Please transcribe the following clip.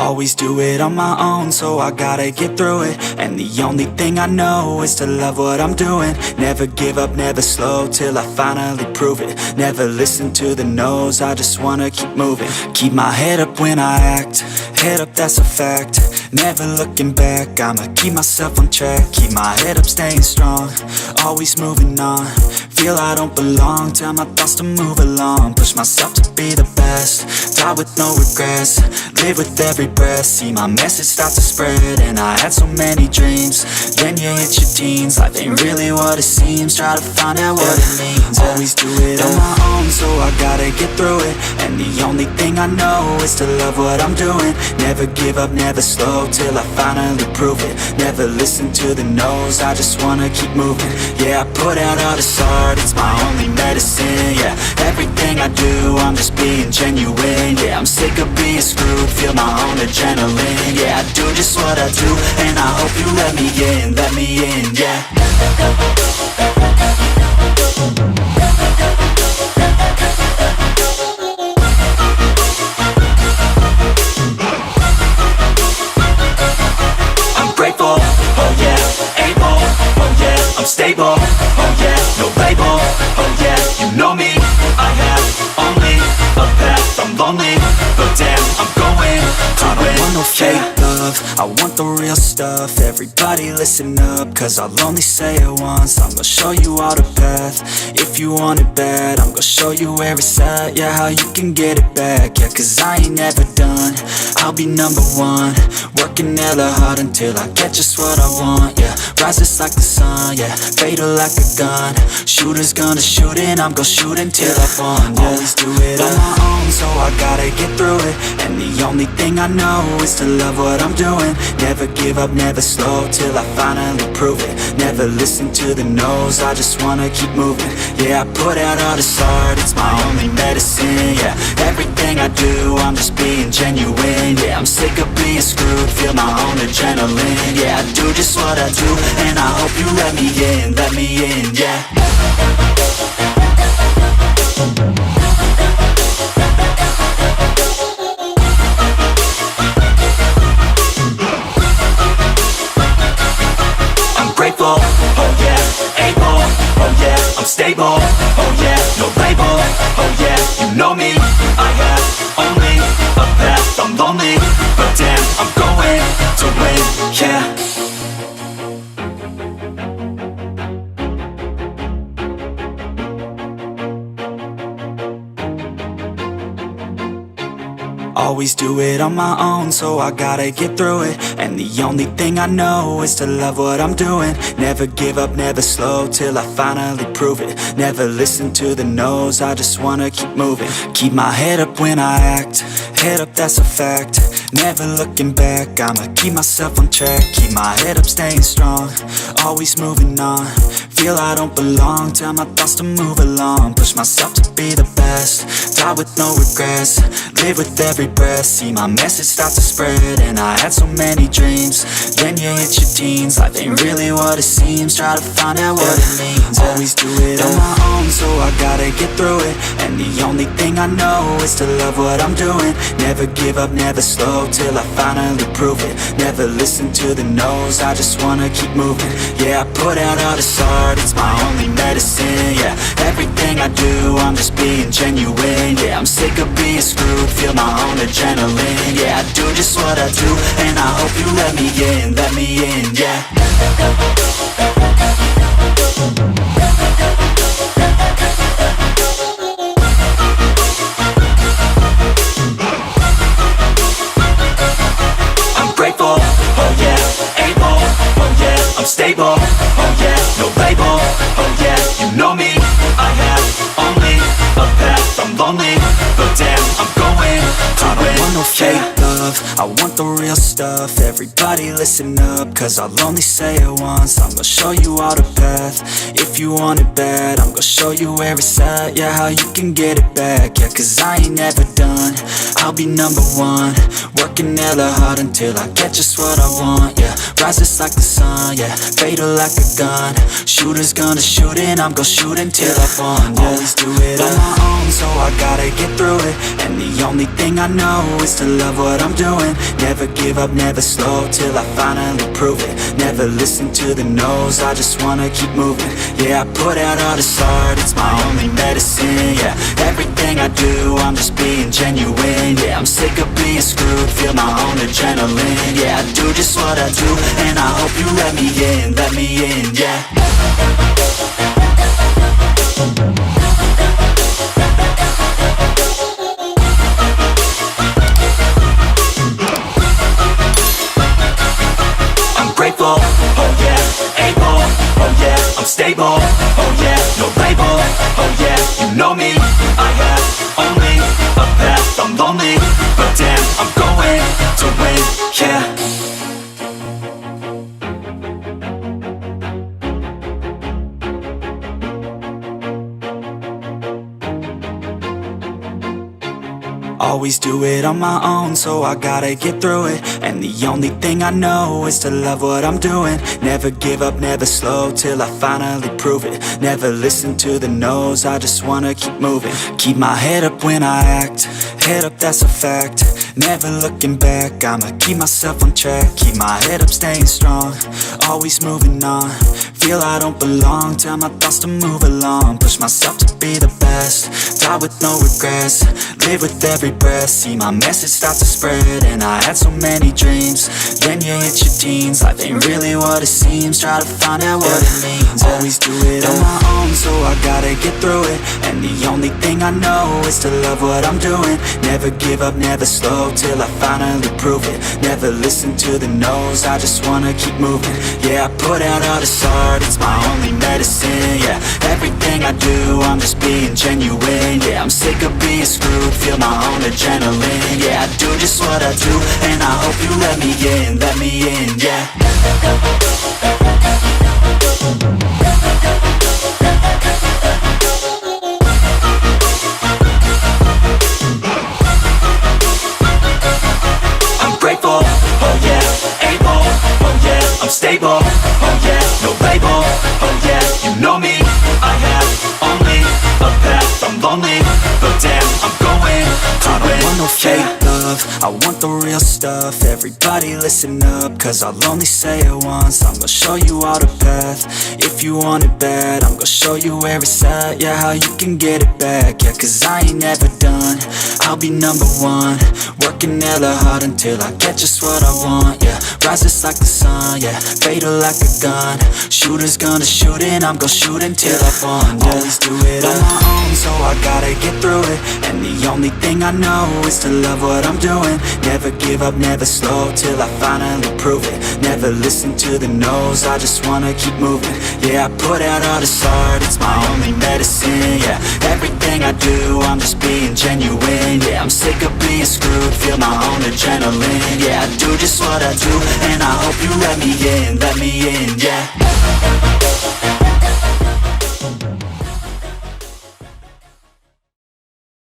Always do it on my own, so I gotta get through it. And the only thing I know is to love what I'm doing. Never give up, never slow, till I finally prove it. Never listen to the no's, I just wanna keep moving. Keep my head up when I act, head up, that's a fact. Never looking back, I'ma keep myself on track. Keep my head up, staying strong, always moving on. Feel I don't belong, tell my thoughts to move along. Push myself to be the best, die with no regrets. Live with every breath, see my message start to spread. And I had so many dreams, then you hit your teens. Life ain't really what it seems, try to find out what it means. Always do it on my own, so I gotta get through it. And the only thing I know is to love what I'm doing. Never give up, never slow, till I finally prove it. Never listen to the no's, I just wanna keep moving. Yeah, I put out all this art, it's my only medicine. Yeah, everything I do, I'm just being genuine. Yeah, I'm sick of being screwed, feel my own adrenaline. Yeah, I do just what I do, and I hope you let me in, yeah. I'm grateful, oh yeah, able, oh yeah, I'm stable, oh yeah, no label, oh yeah, you know me, I have only a path, I'm lonely, but damn, I'm going to win. I don't want no fake love, I want the real stuff. Everybody listen up, cause I'll only say it once. I'm gonna show you all the path, if you want it bad. I'm gonna show you where it's at, yeah, how you can get it back. Yeah, cause I ain't never done, I'll be number one. Working hella hard until I get just what I want, yeah. Rises like the sun, yeah, fatal like a gun. Shooters gonna shoot and I'm gonna shoot until I won, yeah. Always do it on my own, so I gotta get through it. And the only thing I know is to love what I'm doing. Never give up, never slow, till I finally prove it. Never listen to the no's, I just wanna keep moving. Yeah, I put out all this art, it's my only medicine. Yeah, everything I do, I'm just being genuine. Yeah, I'm sick of being screwed, feel my own adrenaline. Yeah, I do just what I do, and I hope you let me in, yeah. Grateful, oh yeah, able, oh yeah, I'm stable, oh yeah, no label, oh yeah, you know me, I have only a path, I'm lonely, but damn, I'm going to win, yeah. Always do it on my own, so I gotta get through it. And the only thing I know is to love what I'm doing. Never give up, never slow, till I finally prove it. Never listen to the no's, I just wanna keep moving. Keep my head up when I act, head up, that's a fact. Never looking back, I'ma keep myself on track. Keep my head up, staying strong, always moving on. Feel I don't belong, tell my thoughts to move along. Push myself to be the best, die with no regrets. Live with every breath, see my message start to spread. And I had so many dreams, then you hit your teens. Life ain't really what it seems, try to find out what it means. Always do it on my own, so I gotta get through it. And the only thing I know is to love what I'm doing. Never give up, never slow, till I finally prove it. Never listen to the no's, I just wanna keep moving. Yeah, I put out all this art, it's my only medicine. Yeah, everything I do, I'm just being genuine. Yeah, I'm sick of being screwed, feel my own adrenaline. Yeah, I do just what I do, and I hope you let me in, yeah. I'm grateful, oh yeah, able, oh yeah, I'm stable, oh yeah, no label, oh yeah, you know me, I have only a path, I'm lonely, but damn, I'm going to win. I don't want no fake love, I want the real stuff. stuff, everybody listen up, cause I'll only say it once. I'm gonna show you all the path, if you want it bad. I'm gonna show you where it's at, yeah, how you can get it back. Yeah, cause I ain't never done, I'll be number one. Working hella hard until I get just what I want, yeah. Rises like the sun, yeah, fatal like a gun. Shooters gonna shoot and I'm gonna shoot until I won, yeah. Always do it on my own, so I gotta get through it. And the only thing I know is to love what I'm doing. Never give up, never slow, till I finally prove it. Never listen to the no's, I just wanna keep moving. Yeah, I put out all this art, it's my only medicine, yeah. Everything I do, I'm just being genuine, yeah. I'm sick of being screwed, feel my own adrenaline, yeah. I do just what I do, and I hope you let me in, yeah. Grateful, oh yeah, able, oh yeah, I'm stable, oh yeah, no label, oh yeah, you know me, I have only a path, I'm lonely, but damn, I'm going to win, yeah. Always do it on my own, so I gotta get through it. And the only thing I know is to love what I'm doing. Never give up, never slow, till I finally prove it. Never listen to the no's, I just wanna keep moving. Keep my head up when I act, head up, that's a fact. Never looking back, I'ma keep myself on track. Keep my head up, staying strong, always moving on. Feel I don't belong, tell my thoughts to move along. Push myself to be the best, die with no regrets. Live with every breath, see my message start to spread. And I had so many dreams, then you hit your teens. Life ain't really what it seems, try to find out what it means. Always do it on my own, so I gotta get through it. And the only thing I know is to love what I'm doing. Never give up, never slow, till I finally prove it. Never listen to the no's, I just wanna keep moving. Yeah, I put out all this art, it's my only medicine, yeah. Everything I do, I'm just being genuine, yeah. I'm sick of being screwed, feel my own adrenaline, yeah. I do just what I do, and I hope you let me in, yeah. I'm grateful, oh yeah, able, oh yeah, I'm stable, oh yeah, no label, oh yeah, you know me, I have only a path, I'm lonely, but damn, I'm going to win. I don't want no fake love, I want the real stuff. Everybody listen up, cause I'll only say it once. I'm gonna show you all the path, if you want it bad. I'm gonna show you where it's at, yeah, how you can get it back. Yeah, cause I ain't never done, I'll be number one. Working hella hard until I get just what I want, yeah. Rises like the sun, yeah, fatal like a gun. Shooters gonna shoot and I'm gonna shoot until I won, yeah. Always do it on my own, so I gotta get through it. And the only thing I know is to love what I'm doing. Never give up, never slow, till I finally prove it. Never listen to the no's, I just wanna keep moving. Yeah, I put out all this art, it's my only medicine, yeah. Everything I do, I'm just being genuine, yeah. I'm sick of being screwed, feel my own adrenaline, yeah. I do just what I do, and I hope you let me in, yeah.